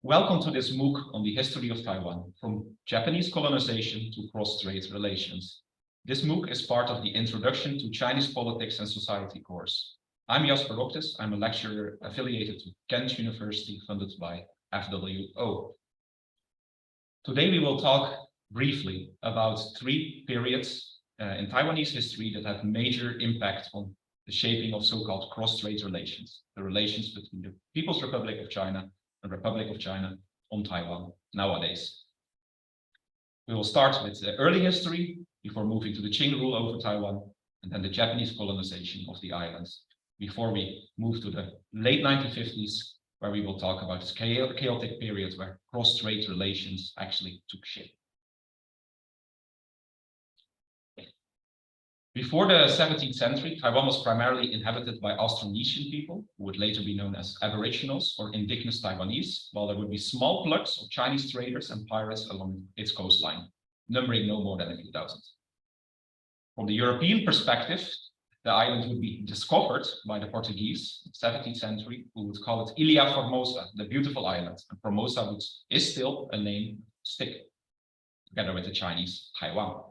Welcome to this MOOC on the history of Taiwan, from Japanese colonization to cross-strait relations. This MOOC is part of the Introduction to Chinese Politics and Society course. I'm Jasper Roctus. I'm a lecturer affiliated to Kent University, funded by FWO. Today we will talk briefly about three periods in Taiwanese history that have major impact on the shaping of so-called cross-strait relations, the relations between the People's Republic of China and Republic of China on Taiwan nowadays. We will start with the early history before moving to the Qing rule over Taiwan, and then the Japanese colonization of the islands, before we move to the late 1950s, where we will talk about this chaotic period where cross-strait relations actually took shape. Before the 17th century, Taiwan was primarily inhabited by Austronesian people, who would later be known as Aboriginals or indigenous Taiwanese, while there would be small plucks of Chinese traders and pirates along its coastline, numbering no more than a few thousand. From the European perspective, the island would be discovered by the Portuguese in the 17th century, who would call it Ilha Formosa, the beautiful island. And Formosa is still a name stick, together with the Chinese Taiwan.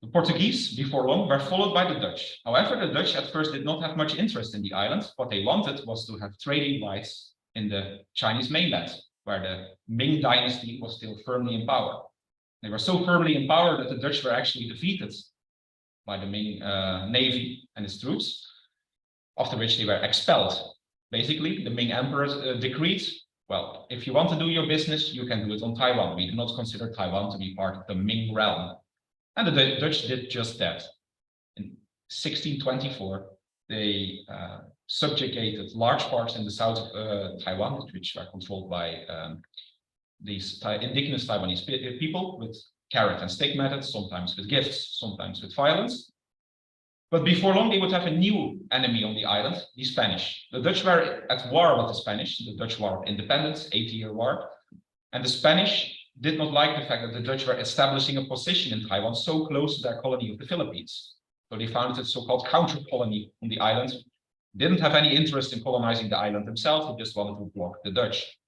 The Portuguese, before long, were followed by the Dutch. However, the Dutch at first did not have much interest in the island. What they wanted was to have trading rights in the Chinese mainland, where the Ming dynasty was still firmly in power. They were so firmly in power that the Dutch were actually defeated by the Ming navy and its troops, after which they were expelled. Basically, the Ming emperor decreed, well, if you want to do your business, you can do it on Taiwan. We do not consider Taiwan to be part of the Ming realm. And the Dutch did just that. In 1624, they subjugated large parts in the south of Taiwan, which were controlled by these indigenous Taiwanese people with carrot and stick methods, sometimes with gifts, sometimes with violence. But before long, they would have a new enemy on the island, the Spanish. The Dutch were at war with the Spanish, the Dutch War of Independence, 80-year war. And the Spanish did not like the fact that the Dutch were establishing a position in Taiwan so close to their colony of the Philippines. So they founded a so-called counter-colony on the island. Didn't have any interest in colonizing the island themselves, they just wanted to block the Dutch.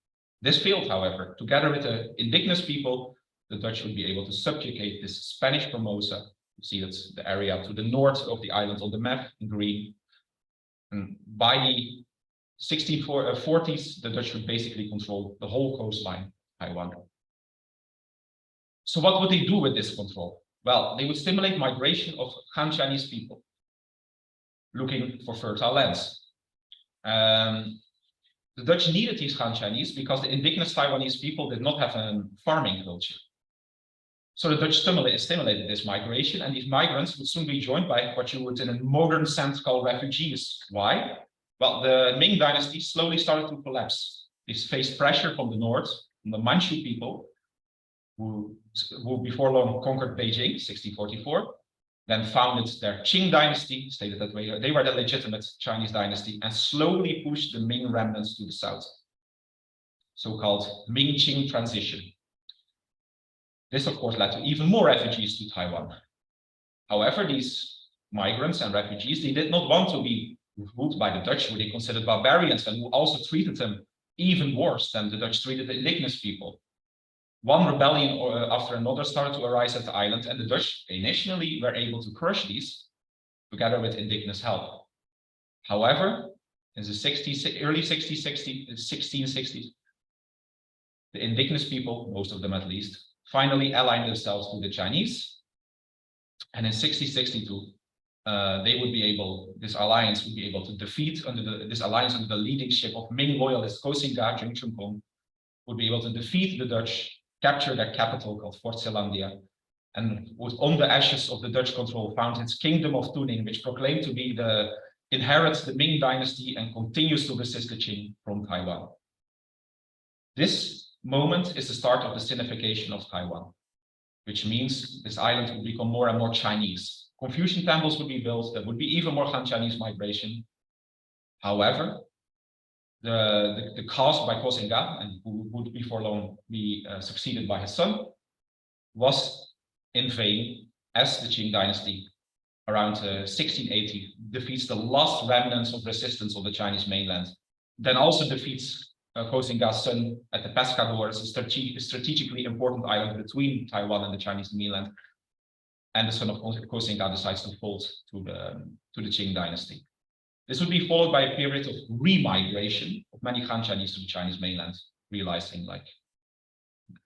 This failed, however. Together with the indigenous people, the Dutch would be able to subjugate this Spanish Formosa. You see that's the area to the north of the island on the map in green. And by the 1640s, the Dutch would basically control the whole coastline of Taiwan. So what would they do with this control? Well, they would stimulate migration of Han Chinese people looking for fertile lands. The Dutch needed these Han Chinese because the indigenous Taiwanese people did not have a farming culture. So the Dutch stimulated this migration, and these migrants would soon be joined by what you would in a modern sense call refugees. Why? Well, the Ming dynasty slowly started to collapse. They faced pressure from the north, from the Manchu people, who before long conquered Beijing, 1644, then founded their Qing dynasty, stated that they were the legitimate Chinese dynasty, and slowly pushed the Ming remnants to the south, so-called Ming-Qing transition. This, of course, led to even more refugees to Taiwan. However, these migrants and refugees, they did not want to be ruled by the Dutch, who they considered barbarians and who also treated them even worse than the Dutch treated the indigenous people. One rebellion after another started to arise at the island, and the Dutch initially were able to crush these together with indigenous help. However, in the early 1660s, the indigenous people, most of them at least, finally aligned themselves to the Chinese. And in 1662, this alliance would be able to defeat under the leadership of Ming loyalist Koxinga Zhengchun would be able to defeat the Dutch, capture their capital called Fort Zeelandia, and would, on the ashes of the Dutch control, found its kingdom of Tuning, which proclaimed to be inherits the Ming dynasty and continues to resist the Qing from Taiwan. This moment is the start of the Sinification of Taiwan, which means this island would become more and more Chinese. Confucian temples would be built, there would be even more Han Chinese migration. However, the cause by Koxinga, and who would before long be succeeded by his son, was in vain, as the Qing dynasty around 1680 defeats the last remnants of resistance on the Chinese mainland, then also defeats Koxinga Sun at the Pescador is a strategically important island between Taiwan and the Chinese mainland. And the son of Koxinga decides to fold to the Qing dynasty. This would be followed by a period of remigration of many Han Chinese to the Chinese mainland, realizing like,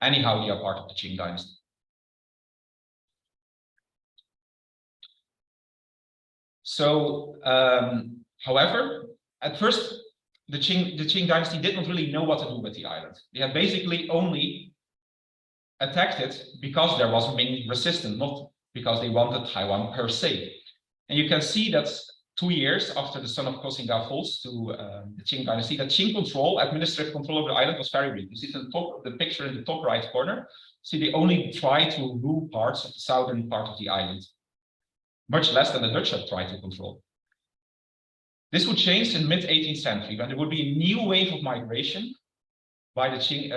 anyhow, they are part of the Qing dynasty. So, however, at first, the Qing dynasty did not really know what to do with the island. They had basically only attacked it because there was Ming resistance, not because they wanted Taiwan per se. And you can see that 2 years after the son of Koxinga falls to the Qing dynasty, that Qing control, administrative control over the island was very weak. You see the top, the picture in the top right corner. See, they only tried to rule parts of the southern part of the island, much less than the Dutch had tried to control. This would change in mid-18th century, when there would be a new wave of migration by the Qing,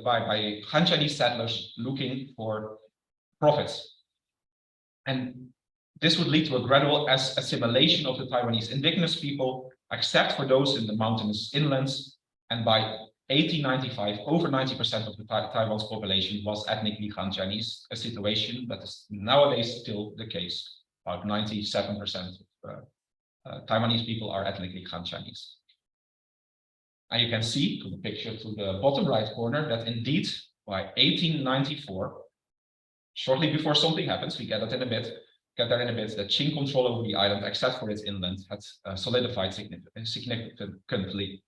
by Han Chinese settlers looking for profits. And this would lead to a gradual assimilation of the Taiwanese indigenous people, except for those in the mountainous inlands. And by 1895, over 90% of the Taiwan's population was ethnically Han Chinese, a situation that is nowadays still the case. About 97% of Taiwanese people are ethnically Han Chinese. And you can see to the picture to the bottom right corner that indeed by 1894, shortly before something happens, we get there in a bit, that Qing control over the island, except for its inland, had solidified significantly.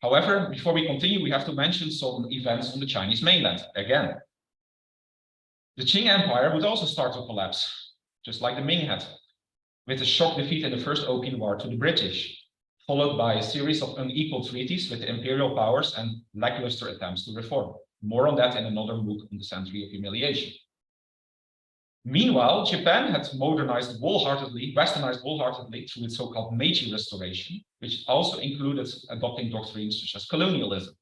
However, before we continue, we have to mention some events on the Chinese mainland again. The Qing Empire would also start to collapse, just like the Ming had, with a shock defeat in the First Opium War to the British, followed by a series of unequal treaties with the imperial powers and lackluster attempts to reform. More on that in another MOOC on the Century of Humiliation. Meanwhile, Japan had westernized wholeheartedly through its so-called Meiji Restoration, which also included adopting doctrines such as colonialism.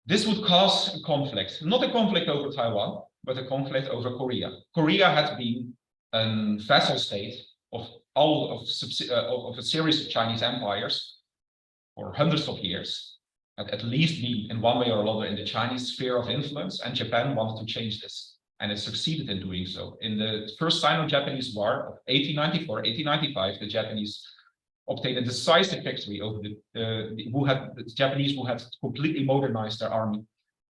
This would cause a conflict, not a conflict over Taiwan, but a conflict over Korea. Korea had been a vassal state of a series of Chinese empires for hundreds of years, at least been in one way or another in the Chinese sphere of influence, and Japan wanted to change this, and it succeeded in doing so. In the First Sino-Japanese War of 1894-1895, the Japanese obtained a decisive victory over the Japanese who had completely modernized their army,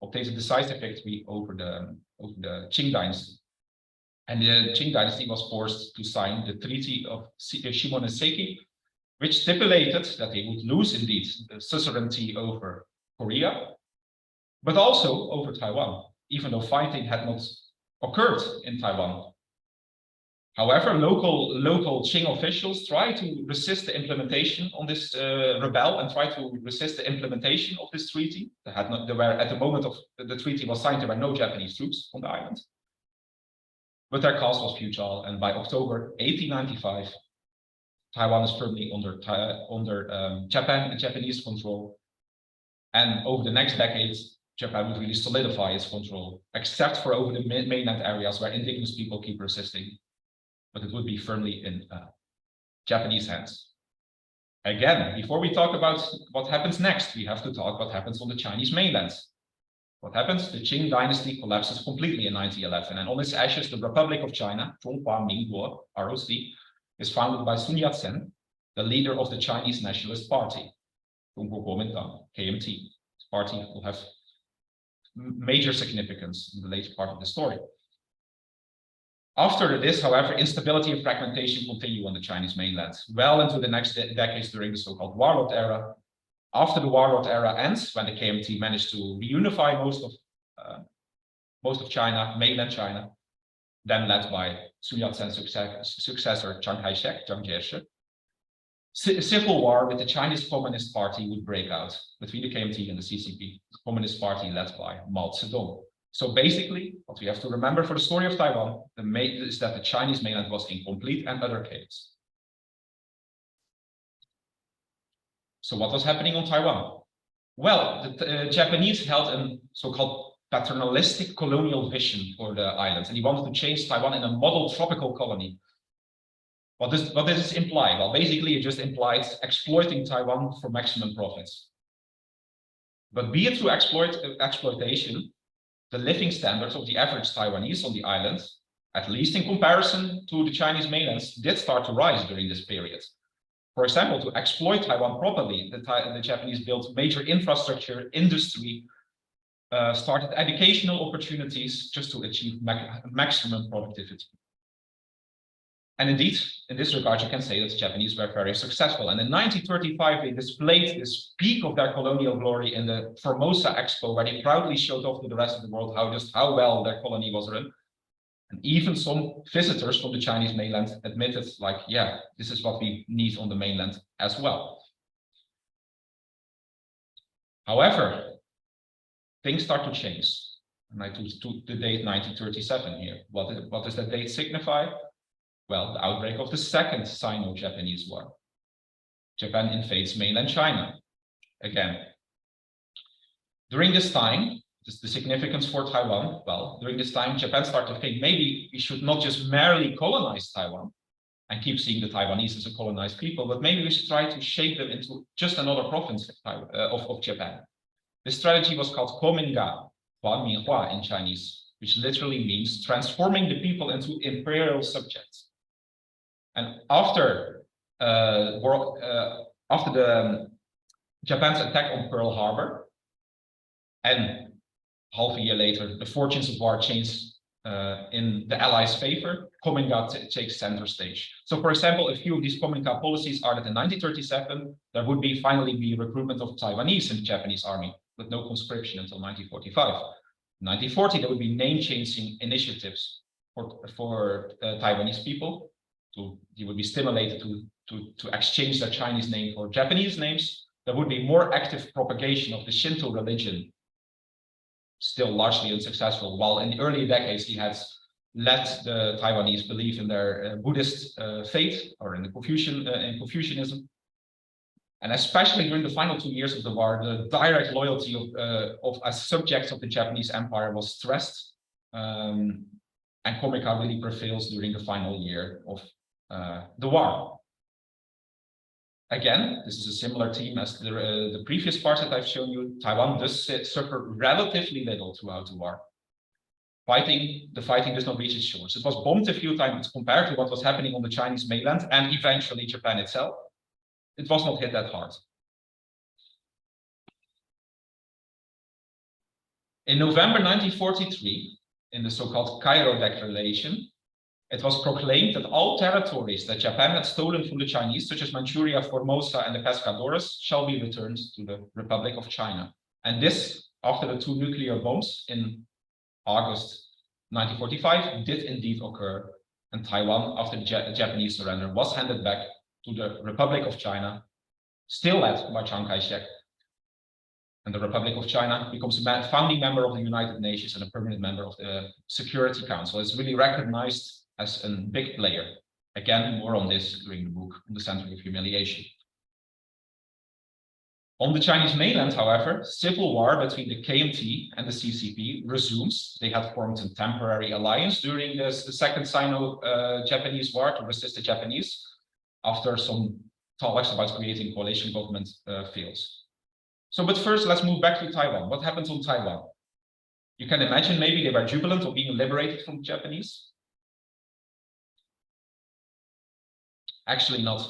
obtained a decisive victory over the Qing dynasty. And the Qing dynasty was forced to sign the Treaty of Shimonoseki, which stipulated that they would lose indeed the suzerainty over Korea, but also over Taiwan, even though fighting had not occurred in Taiwan. However, local Qing officials tried to resist the implementation on this rebel and tried to resist the implementation of this treaty. At the moment of the treaty was signed, there were no Japanese troops on the island. But their cause was futile, and by October 1895, Taiwan is firmly under Japanese control. And over the next decades, Japan would really solidify its control, except for over the mainland areas where indigenous people keep resisting. But it would be firmly in Japanese hands. Again, before we talk about what happens next, we have to talk what happens on the Chinese mainland. What happens? The Qing dynasty collapses completely in 1911, and on its ashes, the Republic of China, Zhonghua Mingguo, ROC, is founded by Sun Yat-sen, the leader of the Chinese Nationalist Party, KMT. This party will have major significance in the later part of the story. After this, however, instability and fragmentation continue on the Chinese mainland, well into the next decades during the so-called warlord era. After the warlord era ends, when the KMT managed to reunify most of China, mainland China, then led by Sun Yat-sen's successor Chiang Kai-shek, Chiang Kai-shek, a civil war with the Chinese Communist Party would break out between the KMT and the CCP, the Communist Party led by Mao Zedong. So basically, what we have to remember for the story of Taiwan is that the Chinese mainland was in complete and utter chaos. So what was happening on Taiwan? Well, the Japanese held a so-called paternalistic colonial vision for the islands, and he wanted to change Taiwan in a model tropical colony. What does this imply? Well, basically, it just implies exploiting Taiwan for maximum profits. But be it through exploitation, the living standards of the average Taiwanese on the island, at least in comparison to the Chinese mainland, did start to rise during this period. For example, to exploit Taiwan properly, the Japanese built major infrastructure, industry, started educational opportunities just to achieve maximum productivity. And indeed, in this regard, you can say that the Japanese were very successful. And in 1935, they displayed this peak of their colonial glory in the Formosa Expo, where they proudly showed off to the rest of the world how well their colony was run. And even some visitors from the Chinese mainland admitted, like, yeah, this is what we need on the mainland as well. However, things start to change. And I took the date 1937 here. What does that date signify? Well, the outbreak of the Second Sino-Japanese War. Japan invades mainland China again. During this time, the significance for Taiwan, well, during this time, Japan started to think maybe we should not just merely colonize Taiwan and keep seeing the Taiwanese as a colonized people, but maybe we should try to shape them into just another province of Japan. This strategy was called Kominga, Hua Minhua in Chinese, which literally means transforming the people into imperial subjects. And after Japan's attack on Pearl Harbor, and half a year later, the fortunes of war changed in the Allies' favor, Kominga takes center stage. So, for example, a few of these Kominga policies are that in 1937, there would finally be recruitment of Taiwanese in the Japanese army, with no conscription until 1945. In 1940, there would be name-changing initiatives for Taiwanese people. They would be stimulated to exchange their Chinese name for Japanese names. There would be more active propagation of the Shinto religion, still largely unsuccessful, while in the early decades he had let the Taiwanese believe in their Buddhist faith, or in Confucianism. And especially during the final 2 years of the war, the direct loyalty as subjects of the Japanese Empire was stressed, and Kominga really prevails during the final year of the war. Again, this is a similar theme as the previous parts that I've shown you. Taiwan does suffer relatively little throughout the war. The fighting does not reach its shores. It was bombed a few times compared to what was happening on the Chinese mainland and eventually Japan itself. It was not hit that hard. In November 1943, in the so-called Cairo Declaration, it was proclaimed that all territories that Japan had stolen from the Chinese, such as Manchuria, Formosa, and the Pescadores, shall be returned to the Republic of China. And this, after the 2 nuclear bombs in August 1945, did indeed occur. And Taiwan, after the Japanese surrender, was handed back to the Republic of China, still led by Chiang Kai-shek. And the Republic of China becomes a founding member of the United Nations and a permanent member of the Security Council. It's really recognized as a big player. Again, more on this during the book on the Center of Humiliation. On the Chinese mainland, however, civil war between the KMT and the CCP resumes. They had formed a temporary alliance during the Second Sino-Japanese War to resist the Japanese, after some talks about creating coalition government fails. So, but first, let's move back to Taiwan. What happens on Taiwan? You can imagine maybe they were jubilant of being liberated from the Japanese. Actually not.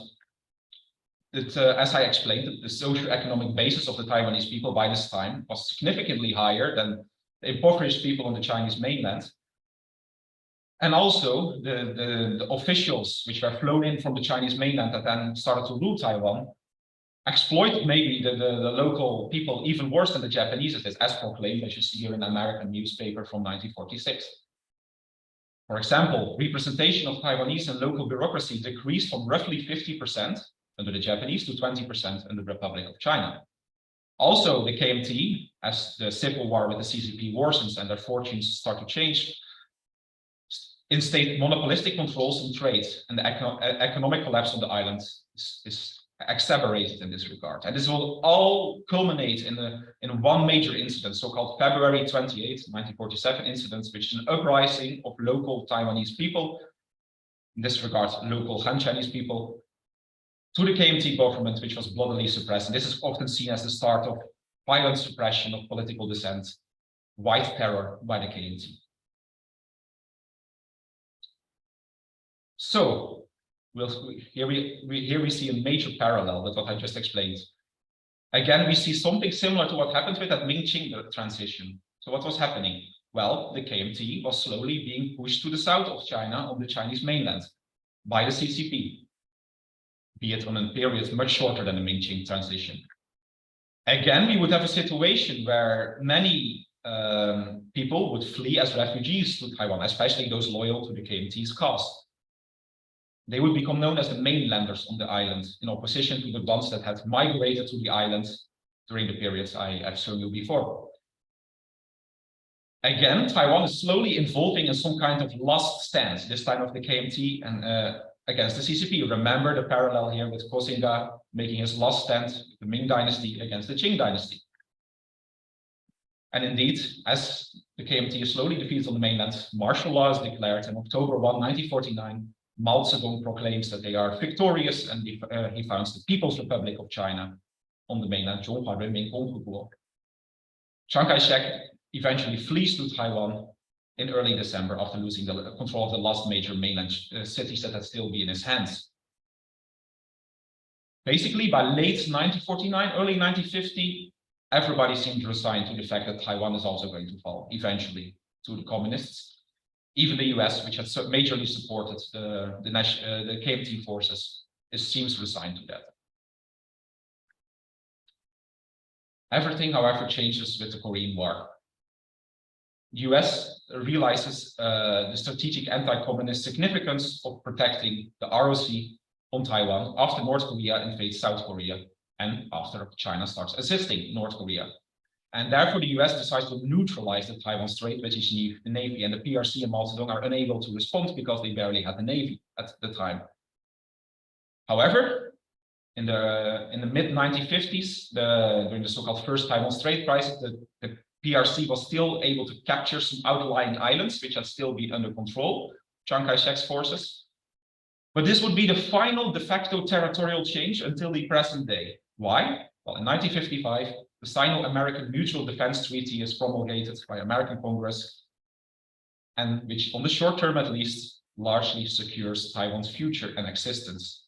As I explained, the socio-economic basis of the Taiwanese people by this time was significantly higher than the impoverished people on the Chinese mainland. And also the officials which were flown in from the Chinese mainland that then started to rule Taiwan exploited maybe the local people even worse than the Japanese, as proclaimed, as you see here in an American newspaper from 1946. For example, representation of Taiwanese in local bureaucracy decreased from roughly 50% under the Japanese to 20% under the Republic of China. Also, the KMT, as the civil war with the CCP worsens and their fortunes start to change, instate monopolistic controls on trade, and the economic collapse on the island is exacerbated in this regard. And this will all culminate in one major incident, so-called February 28, 1947 incident, which is an uprising of local Taiwanese people in this regard, local Han Chinese people, to the KMT government, which was bloodily suppressed. And this is often seen as the start of violent suppression of political dissent, white terror by the KMT. So here we see a major parallel with what I just explained. Again, we see something similar to what happened with that Ming-Qing transition. So what was happening? Well, the KMT was slowly being pushed to the south of China on the Chinese mainland by the CCP, be it on a period much shorter than the Ming-Qing transition. Again, we would have a situation where many people would flee as refugees to Taiwan, especially those loyal to the KMT's cause. They would become known as the mainlanders on the island, in opposition to the ones that had migrated to the island during the periods I've shown you before. Again, Taiwan is slowly evolving in some kind of last stand, this time of the KMT and against the CCP. Remember the parallel here with Koxinga making his last stand, the Ming dynasty against the Qing dynasty. And indeed, as the KMT is slowly defeated on the mainland, martial law is declared, and October 1, 1949, Mao Zedong proclaims that they are victorious, and he founds the People's Republic of China on the mainland, Zhonghua Renmin Gonghuguo. Chiang Kai-shek eventually flees to Taiwan in early December after losing the control of the last major mainland cities that had still been in his hands. Basically, by late 1949, early 1950, everybody seemed resigned to the fact that Taiwan is also going to fall eventually to the communists. Even the US, which had majorly supported the KMT forces, seems resigned to that. Everything, however, changes with the Korean War. The US realizes the strategic anti-communist significance of protecting the ROC on Taiwan after North Korea invades South Korea and after China starts assisting North Korea. And therefore, the US decides to neutralize the Taiwan Strait British Navy, and the PRC and Mao Zedong are unable to respond because they barely had the Navy at the time. However, in the mid-1950s, during the so-called First Taiwan Strait crisis, the PRC was still able to capture some outlying islands, which had still been under control of Chiang Kai-shek's forces. But this would be the final de facto territorial change until the present day. Why? Well, in 1955, the Sino-American Mutual Defense Treaty is promulgated by American Congress, and which, on the short term at least, largely secures Taiwan's future and existence.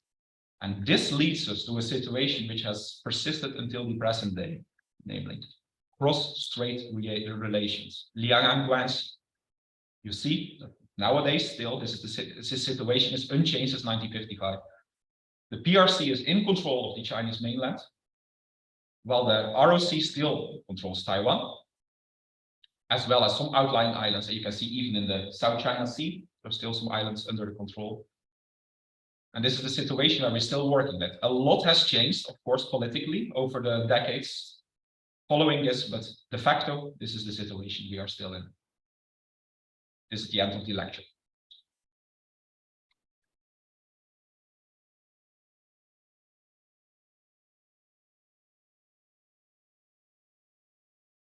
And this leads us to a situation which has persisted until the present day, namely Cross-Strait Relations. Liang Guanxi. You see, nowadays still, this situation is unchanged since 1955. The PRC is in control of the Chinese mainland, while the ROC still controls Taiwan, as well as some outlying islands that you can see even in the South China Sea. There are still some islands under the control. And this is the situation that we're still working with. A lot has changed, of course, politically over the decades following this, but de facto, this is the situation we are still in. This is the end of the lecture.